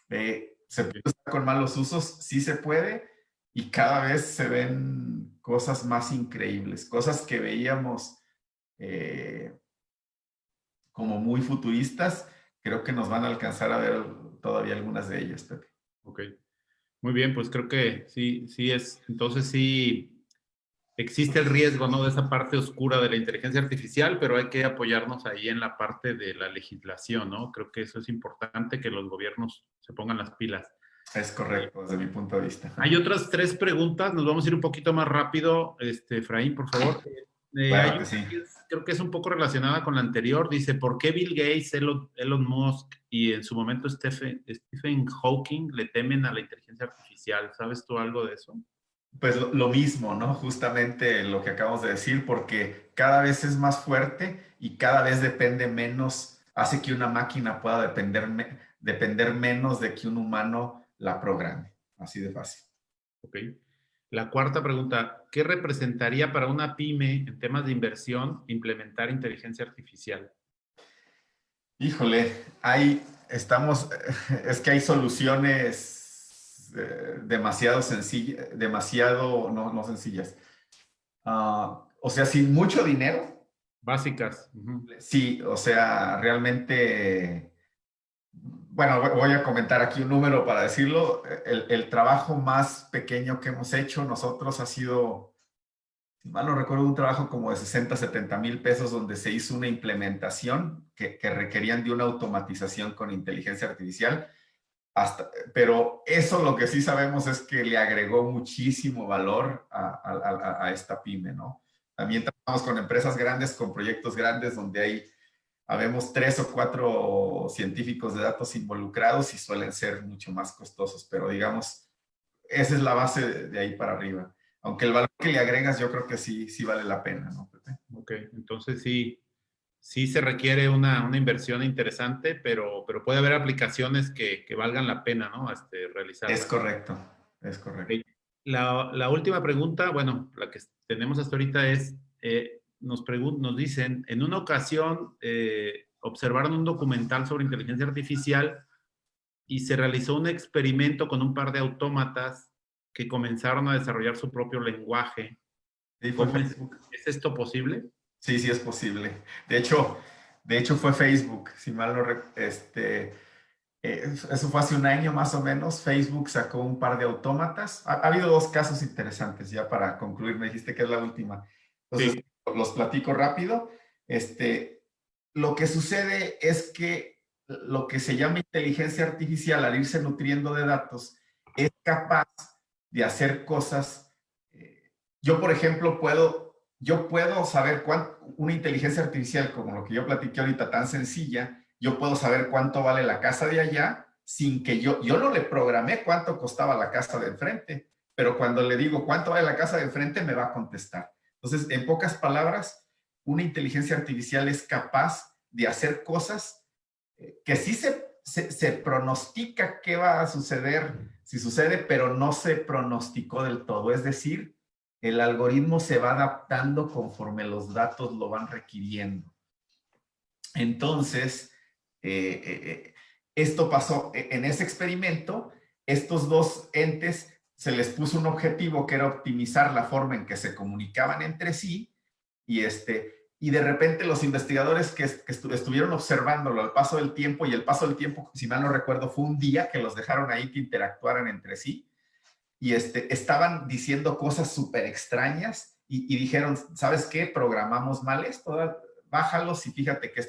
¿Se puede usar con malos usos? Sí se puede, y cada vez se ven cosas más increíbles, cosas que veíamos como muy futuristas. Creo que nos van a alcanzar a ver todavía algunas de ellas, Pepe. Ok, muy bien, pues creo que sí, sí es, entonces sí existe el riesgo, ¿no? De esa parte oscura de la inteligencia artificial, pero hay que apoyarnos ahí en la parte de la legislación, ¿no? Creo que eso es importante, que los gobiernos se pongan las pilas. Es correcto, desde mi punto de vista. Hay otras tres preguntas, nos vamos a ir un poquito más rápido. Efraín, por favor. Claro Hay que una sí. creo que es un poco relacionada con la anterior. Dice, ¿por qué Bill Gates, Elon Musk y en su momento Stephen Hawking le temen a la inteligencia artificial? ¿Sabes tú algo de eso? Pues lo mismo, ¿no? Justamente lo que acabamos de decir, porque cada vez es más fuerte y cada vez depende menos, hace que una máquina pueda depender menos de que un humano la programe. Así de fácil. Ok. La cuarta pregunta, ¿qué representaría para una pyme en temas de inversión implementar inteligencia artificial? Híjole, es que hay soluciones demasiado sencillas, no sencillas. O sea, sin mucho dinero, Básicas. Uh-huh. sí, o sea, realmente, bueno, voy a comentar aquí un número para decirlo. El trabajo más pequeño que hemos hecho nosotros ha sido, si mal no recuerdo, un trabajo como de 60, 70 mil pesos, donde se hizo una implementación que requerían de una automatización con inteligencia artificial. Pero eso lo que sí sabemos es que le agregó muchísimo valor a esta pyme, ¿no? También trabajamos con empresas grandes, con proyectos grandes, donde habemos 3 o 4 científicos de datos involucrados, y suelen ser mucho más costosos, pero digamos, esa es la base de ahí para arriba. Aunque el valor que le agregas, yo creo que sí vale la pena, ¿no, Pepe? Ok, entonces sí se requiere una inversión interesante, pero puede haber aplicaciones que valgan la pena, ¿no? Es Realizarlas. correcto, es correcto. Ok. La última pregunta, bueno, la que tenemos hasta ahorita es, nos dicen, en una ocasión observaron un documental sobre inteligencia artificial y se realizó un experimento con un par de autómatas que comenzaron a desarrollar su propio lenguaje. Sí, fue ¿Cómo Facebook. es esto posible? Sí, sí es posible. De hecho fue Facebook, si mal no eso fue hace un año más o menos. Facebook sacó un par de autómatas. Ha habido dos casos interesantes, ya para concluir. Me dijiste que es la última. Entonces, Sí. los platico rápido. Lo que sucede es que lo que se llama inteligencia artificial, al irse nutriendo de datos, es capaz de hacer cosas. Yo, por ejemplo, puedo saber una inteligencia artificial como lo que yo platiqué ahorita, tan sencilla. Yo puedo saber cuánto vale la casa de allá sin que yo no le programé cuánto costaba la casa de enfrente, pero cuando le digo cuánto vale la casa de enfrente, me va a contestar. Entonces, en pocas palabras, una inteligencia artificial es capaz de hacer cosas que sí se pronostica qué va a suceder, si sucede, pero no se pronosticó del todo. Es decir, el algoritmo se va adaptando conforme los datos lo van requiriendo. Entonces, esto pasó en ese experimento. Estos dos entes se les puso un objetivo que era optimizar la forma en que se comunicaban entre sí y de repente los investigadores que estuvieron observándolo al paso del tiempo, y el paso del tiempo, si mal no recuerdo, fue un día que los dejaron ahí que interactuaran entre sí, y estaban diciendo cosas súper extrañas y dijeron, ¿sabes qué? Programamos mal esto, bájalos y fíjate que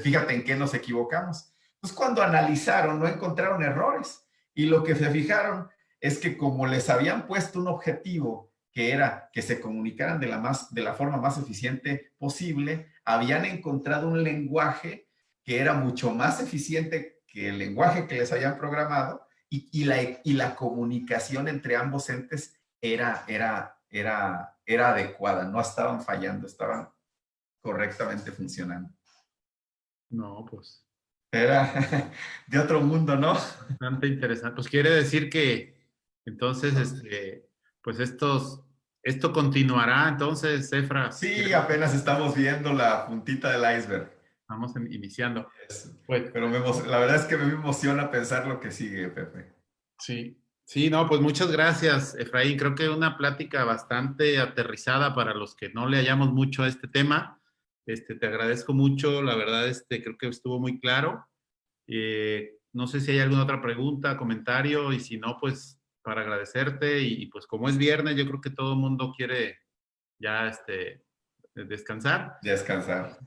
fíjate en qué nos equivocamos. Pues cuando analizaron no encontraron errores, y lo que se fijaron es que como les habían puesto un objetivo que era que se comunicaran de la forma más eficiente posible, habían encontrado un lenguaje que era mucho más eficiente que el lenguaje que les habían programado, y la comunicación entre ambos entes era adecuada, no estaban fallando, estaban correctamente funcionando. No, pues Era de otro mundo, ¿no? bastante interesante. Pues quiere decir que entonces, pues esto continuará entonces, Efra. Sí, apenas estamos viendo la puntita del iceberg. Estamos iniciando. Pues Pero la verdad es que me emociona pensar lo que sigue, Pepe. sí, sí, no, pues muchas gracias, Efraín. Creo que una plática bastante aterrizada para los que no le hallamos mucho a este tema. Te agradezco mucho, la verdad, creo que estuvo muy claro. No sé si hay alguna otra pregunta, comentario, y si no, pues para agradecerte y pues como es viernes, yo creo que todo el mundo quiere ya descansar. Descansar.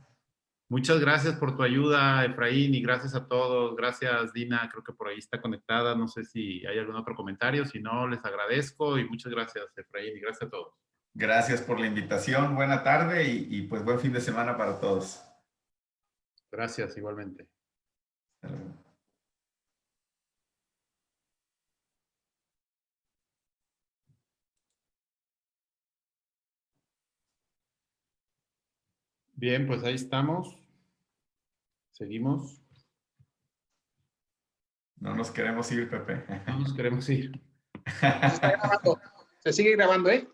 Muchas gracias por tu ayuda, Efraín, y gracias a todos. Gracias, Dina, creo que por ahí está conectada. No sé si hay algún otro comentario. Si no, les agradezco y muchas gracias, Efraín, y gracias a todos. Gracias por la invitación, buena tarde y pues buen fin de semana para todos. Gracias, igualmente. Hasta luego. Bien, pues ahí estamos. Seguimos. No nos queremos ir, Pepe. No nos queremos ir. Se está grabando. Se sigue grabando, ¿eh?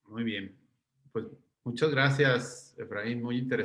Muy bien. Pues muchas gracias, Efraín. Muy interesante.